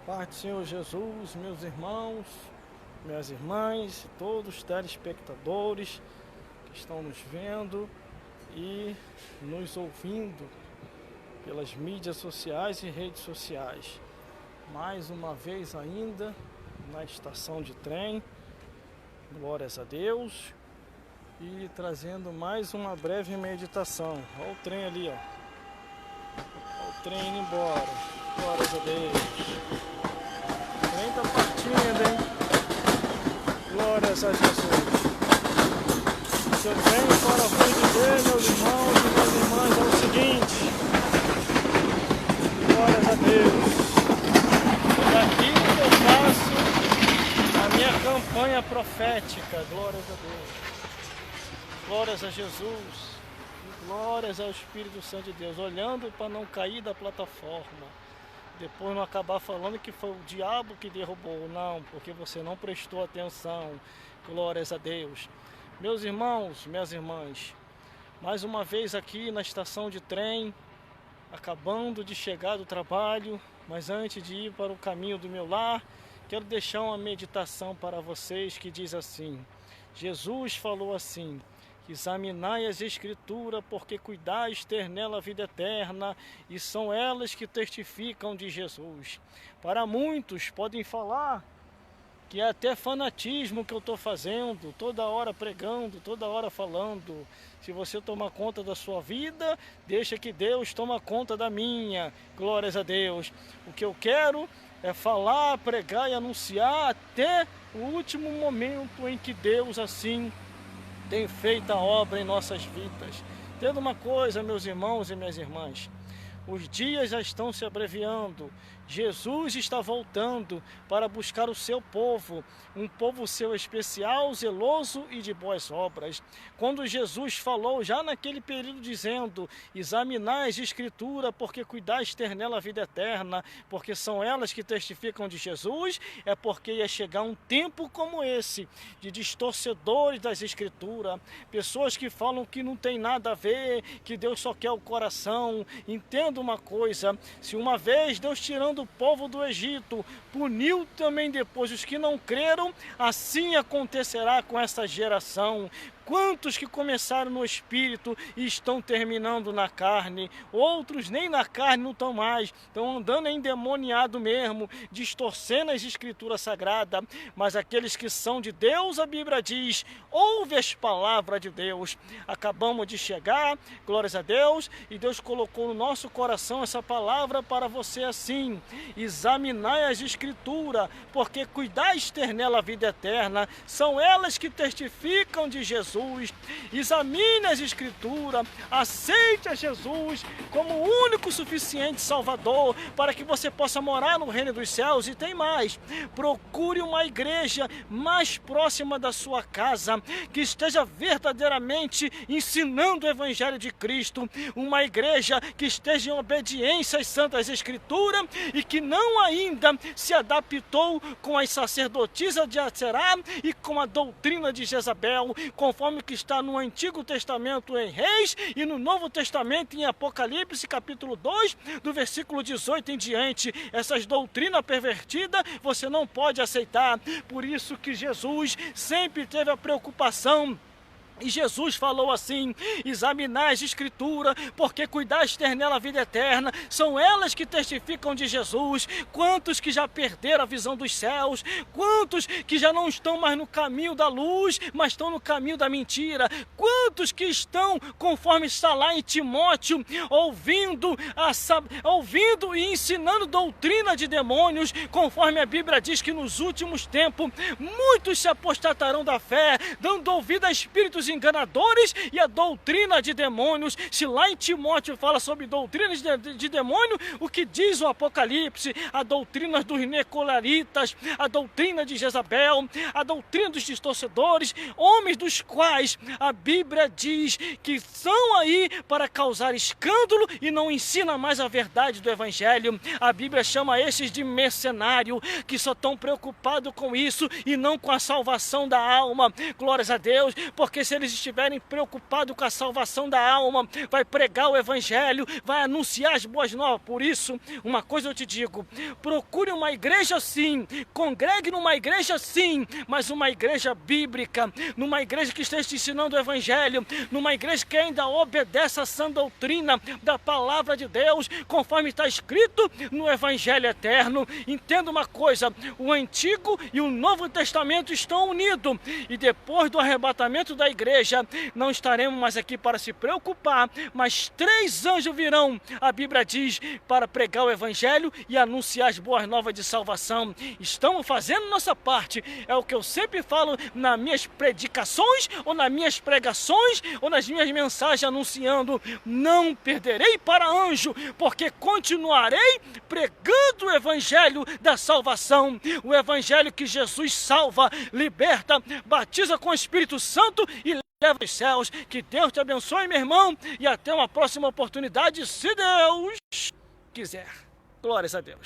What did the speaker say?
Paz do Senhor Jesus, meus irmãos, minhas irmãs e todos os telespectadores que estão nos vendo e nos ouvindo pelas mídias sociais e redes sociais. Mais uma vez ainda na estação de trem, glórias a Deus, e trazendo mais uma breve meditação. Olha o trem ali, ó. Olha o trem indo embora, glórias a Deus. O trem tá partindo, hein? Glórias a Jesus. Se eu venho para vos dizer, meus irmãos e minhas irmãs, é o seguinte: glórias a Deus. É aqui que eu faço a minha campanha profética. Glórias a Deus. Glórias a Jesus. Glórias ao Espírito Santo de Deus. Olhando para não cair da plataforma. Depois não acabar falando que foi o diabo que derrubou. Não, porque você não prestou atenção. Glórias a Deus. Meus irmãos, minhas irmãs, mais uma vez aqui na estação de trem, acabando de chegar do trabalho, mas antes de ir para o caminho do meu lar, quero deixar uma meditação para vocês que diz assim: Jesus falou assim: examinai as Escrituras, porque cuidais ter nela a vida eterna, e são elas que testificam de Jesus. Para muitos podem falar que é até fanatismo que eu estou fazendo, toda hora pregando, toda hora falando. Se você tomar conta da sua vida, deixa que Deus toma conta da minha. Glórias a Deus. O que eu quero é falar, pregar e anunciar até o último momento em que Deus assim tem feito a obra em nossas vidas. Tendo uma coisa, meus irmãos e minhas irmãs, os dias já estão se abreviando. Jesus está voltando para buscar o seu povo, um povo seu especial, zeloso e de boas obras. Quando Jesus falou já naquele período dizendo: examinai as Escrituras, porque cuidais ter nela a vida eterna, porque são elas que testificam de Jesus, é porque ia chegar um tempo como esse, de distorcedores das Escrituras, pessoas que falam que não tem nada a ver, que Deus só quer o coração. Entenda uma coisa: se uma vez Deus tirando o povo do Egito, puniu também depois os que não creram, assim acontecerá com essa geração. Quantos que começaram no Espírito e estão terminando na carne? Outros nem na carne não estão mais, estão andando endemoniado mesmo, distorcendo as Escrituras Sagradas. Mas aqueles que são de Deus, a Bíblia diz: ouve as palavras de Deus. Acabamos de chegar, glórias a Deus, e Deus colocou no nosso coração essa palavra para você assim: examinai as Escrituras, porque cuidais ter nela a vida eterna, são elas que testificam de Jesus. Examine as Escrituras, aceite a Jesus como o único suficiente Salvador para que você possa morar no reino dos céus. E tem mais: procure uma igreja mais próxima da sua casa, que esteja verdadeiramente ensinando o Evangelho de Cristo, uma igreja que esteja em obediência às Santas Escrituras e que não ainda se adaptou com as sacerdotisas de Aserá e com a doutrina de Jezabel, conforme que está no Antigo Testamento em Reis e no Novo Testamento em Apocalipse, capítulo 2, do versículo 18 em diante. Essas doutrinas pervertidas você não pode aceitar. Por isso que Jesus sempre teve a preocupação. E Jesus falou assim: examinai as Escrituras, porque cuidais ter nela a vida eterna, são elas que testificam de Jesus. Quantos que já perderam a visão dos céus, quantos que já não estão mais no caminho da luz, mas estão no caminho da mentira, quantos que estão, conforme está lá em Timóteo, ouvindo e ensinando doutrina de demônios, conforme a Bíblia diz que nos últimos tempos muitos se apostatarão da fé, dando ouvido a espíritos enganadores e a doutrina de demônios. Se lá em Timóteo fala sobre doutrinas de demônio, o que diz o Apocalipse? A doutrina dos necolaritas, a doutrina de Jezabel, a doutrina dos distorcedores, homens dos quais a Bíblia diz que são aí para causar escândalo e não ensina mais a verdade do Evangelho. A Bíblia chama esses de mercenário, que só estão preocupados com isso e não com a salvação da alma. Glórias a Deus, porque se eles estiverem preocupados com a salvação da alma, vai pregar o evangelho, vai anunciar as boas novas. Por isso, uma coisa eu te digo, procure uma igreja sim, congregue numa igreja sim, mas uma igreja bíblica, numa igreja que esteja te ensinando o evangelho, numa igreja que ainda obedece a sã doutrina da palavra de Deus, conforme está escrito no evangelho eterno. Entenda uma coisa, o Antigo e o Novo Testamento estão unidos, e depois do arrebatamento da igreja, não estaremos mais aqui para se preocupar, mas 3 anjos virão, a Bíblia diz, para pregar o evangelho e anunciar as boas novas de salvação. Estamos fazendo nossa parte, é o que eu sempre falo nas minhas predicações, ou nas minhas pregações, ou nas minhas mensagens anunciando: não perderei para anjo, porque continuarei pregando o evangelho da salvação, o evangelho que Jesus salva, liberta, batiza com o Espírito Santo e leva aos céus. Que Deus te abençoe, meu irmão, e até uma próxima oportunidade, se Deus quiser. Glórias a Deus.